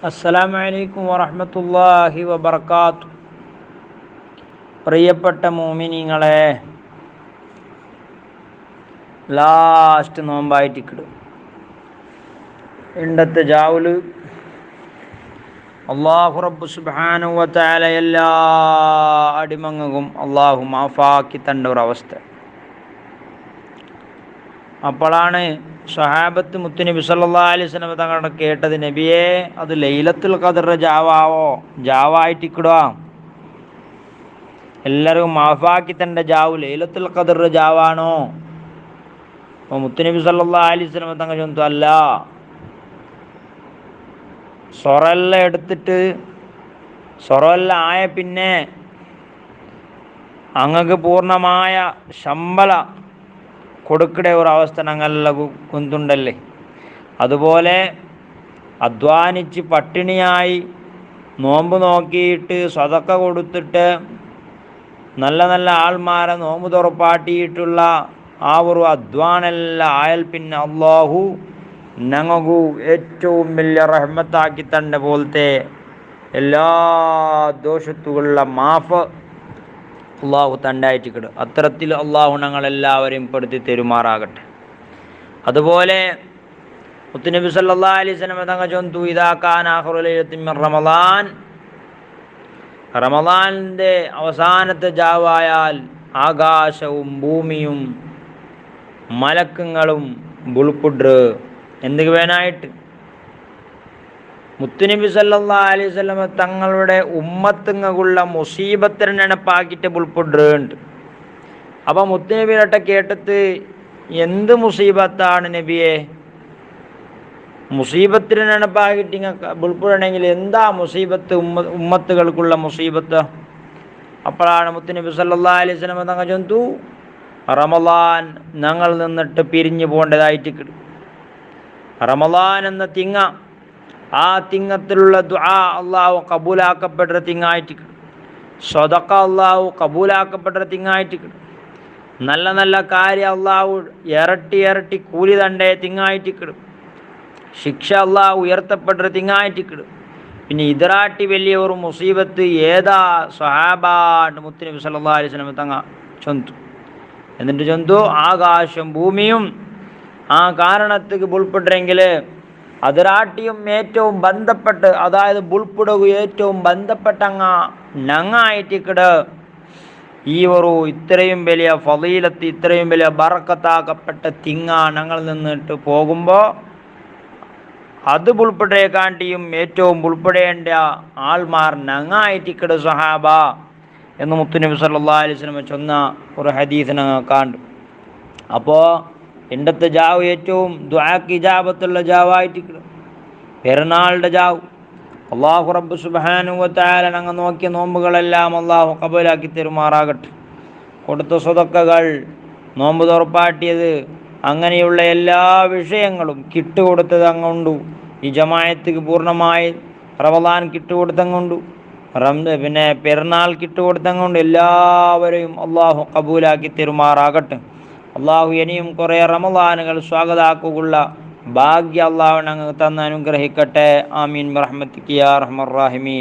അസ്സലാമു അലൈക്കും വറഹ്മത്തുള്ളാഹി വബറകാതുഹു. പ്രിയപ്പെട്ട മുഅ്മിനീങ്ങളെ, ലാസ്റ്റ് നോമ്പായിട്ടിക്കിട് ഇണ്ടത്തെ ജാവുല് അല്ലാഹു റബ്ബ് സുബ്ഹാനഹു വ തആല എല്ലാ അടിമങ്ങൾക്കും അല്ലാഹു മാഫാക്കി തണ്ട ഒരവസ്ഥ. അപ്പോഴാണ് സ്വഹാബത്ത് മുത്തുനബി സല്ലല്ലാഹു അലൈഹി വസല്ലം തങ്ങളുടെ കേട്ടത്, നബിയേ, അത് ലൈലത്തുൽ ഖദറിന്റെ ജാവാവോ, ജാവായിട്ടിക്കിടുക, എല്ലാവർക്കും മാഫാക്കി തണ്ട ജാവു ലൈലത്തുൽ ഖദറിന്റെ ജാവാണോ? അപ്പോൾ മുത്തുനബി സല്ലല്ലാഹു അലൈഹി വസല്ലം തങ്ങൾ ചൊന്നു, അല്ല, സൊറെല്ലാം എടുത്തിട്ട് സൊറെല്ലാം ആയ പിന്നെ അങ്ങക്ക് പൂർണ്ണമായ ശമ്പള കൊടുക്കടേ ഒരവസ്ഥ ഞങ്ങളെല്ലാം കുന്തുണ്ടല്ലേ. അതുപോലെ അധ്വാനിച്ച് പട്ടിണിയായി നോമ്പ് നോക്കിയിട്ട് സ്വതക്ക കൊടുത്തിട്ട് നല്ല നല്ല ആൾമാരെ നോമ്പ് തുറപ്പാട്ടിയിട്ടുള്ള ആ ഒരു അധ്വാനെല്ലാം ആയാൽ പിന്നെ അള്ളാഹു ഞങ്ങൾക്ക് ഏറ്റവും വലിയ റഹ്മത്താക്കി തണ്ട പോലത്തെ എല്ലാ ദോഷത്തുകളുള്ള മാഫ് അള്ളാഹു തണ്ടായിട്ടിക്കിട്. അത്തരത്തിൽ അള്ളാഹു ഞങ്ങളെല്ലാവരെയും പെടുത്തി തെരുമാറാകട്ടെ. അതുപോലെ മുത്തുനബി സല്ലല്ലാഹു അലൈഹി വസല്ലം തങ്ങൾ ചൊന്നു, ഇദാ കാന ആഖിറു ലൈലത്തിൻ മിൻ റമളാൻ, റമളാനിൻ്റെ അവസാനത്തെ ജാവായാൽ ആകാശവും ഭൂമിയും മലക്കുകളും ബുൾപ്പുഡ് എന്തൊക്കെ വേനായിട്ട് മുത്തുനബി സല്ലല്ലാഹു അലൈഹി വസല്ലം തങ്ങളുടെ ഉമ്മത്തുങ്ങൾക്കുള്ള മുസീബത്തിനെ നെനപ്പാക്കിയിട്ട് ബുൾപ്പുണ്ട്. അപ്പം മുത്തുനബിയുടെ കേട്ടിട്ട്, എന്ത് മുസീബത്താണ് നബിയെ? മുസീബത്തിന് നെനപ്പാക്കിയിട്ട് ഇങ്ങനെ ബുൾപ്പുഴണെങ്കിൽ എന്താ മുസീബത്ത്, ഉമ്മത്തുകൾക്കുള്ള മുസീബത്ത്? അപ്പോഴാണ് മുത്തുനബി സല്ലല്ലാഹു അലൈഹി വസല്ലം തങ്ങൾ ചൊന്നു, റമളാൻ ഞങ്ങൾ നിന്നിട്ട് പിരിഞ്ഞു പോകേണ്ടതായിട്ട്. റമളാൻ എന്ന തിങ്ങ, ആ തിങ്ങത്തിലുള്ള ദുആ അള്ളാഹു കബൂലാക്കപ്പെട്ട തിങ്ങായിട്ട്, സ്വതക്ക അള്ളാഹു കബൂലാക്കപ്പെട്ട തിങ്ങായിട്ട്, നല്ല നല്ല കാര്യം അള്ളാഹു ഇരട്ടി ഇരട്ടി കൂലി തണ്ടേ തിങ്ങായിട്ട്, ശിക്ഷ അള്ളാഹു ഉയർത്തപ്പെട്ട തിങ്ങായിട്ട്. പിന്നെ ഇതിറാട്ടി വലിയ ഒരു മുസീബത്ത് ഏതാ സ്വഹാബാണ്ട് മുത്തുനബി സല്ലല്ലാഹു അലൈഹി വസല്ലം തങ്ങ ചൊന്തു. എന്നിട്ട് ചൊന്തു, ആകാശം ഭൂമിയും ആ കാരണത്തേക്ക് ബുൾപ്പെട്ടെങ്കിൽ അതിറാട്ടിയും ഏറ്റവും ബന്ധപ്പെട്ട്, അതായത് ബുൾപ്പിടുക ഏറ്റവും ബന്ധപ്പെട്ടങ്ങ ഞങ്ങായിട്ടിക്കിട് ഈ ഒരു ഇത്രയും വലിയ ഫളീലത്ത്, ഇത്രയും വലിയ ബറക്കത്താക്കപ്പെട്ട തിങ്ങ ഞങ്ങൾ നിന്നിട്ട് പോകുമ്പോൾ അത് ബുൾപ്പെടേക്കാണ്ടിയും ഏറ്റവും ബുൾപ്പെടേണ്ട ആൾമാർ ഞങ്ങായിട്ടിക്കിട് സഹാബ എന്ന് മുത്തുനബി സല്ലല്ലാഹു അലൈഹി വസല്ലം ചൊന്ന ഒരു ഹദീസ് ഞങ്ങൾ കണ്ടു. അപ്പോൾ ഇണ്ടത്തെ ജാവ് ഏറ്റവും ദുആക്ക് ഇജാബത്തുള്ള ജാവായിട്ടിക്കിട് പെരുന്നാളുടെ ജാവ്. അള്ളാഹു റബ്ബ് സുബ്ഹാനഹു വ തആല ഞങ്ങൾ നോക്കിയ നോമ്പുകളെല്ലാം അള്ളാഹു കബൂലാക്കി തെരുമാറാകട്ടെ. കൊടുത്ത സ്വതക്കകൾ, നോമ്പ് തുറപ്പാട്ടിയത്, അങ്ങനെയുള്ള എല്ലാ വിഷയങ്ങളും കിട്ടുകൊടുത്തത് അങ്ങുണ്ടു. ഈ ജമാഅത്തിക്ക് പൂർണ്ണമായി റമളാൻ കിട്ടുകൊടുത്തങ്ങുണ്ടു, പിന്നെ പെരുന്നാൾ കിട്ടുകൊടുത്തങ്ങുണ്ട്. എല്ലാവരെയും അള്ളാഹു കബൂലാക്കി തെരുമാറാകട്ടെ. അള്ളാഹു ഇനിയും കുറേ റമളാനുകൾ സ്വാഗതാക്കുള്ള ഭാഗ്യ അള്ളാഹു ഞങ്ങൾക്ക് തന്ന് അനുഗ്രഹിക്കട്ടെ. ആമീൻ ബിറഹ്മതിക യാ അർഹമർ റഹീമീൻ.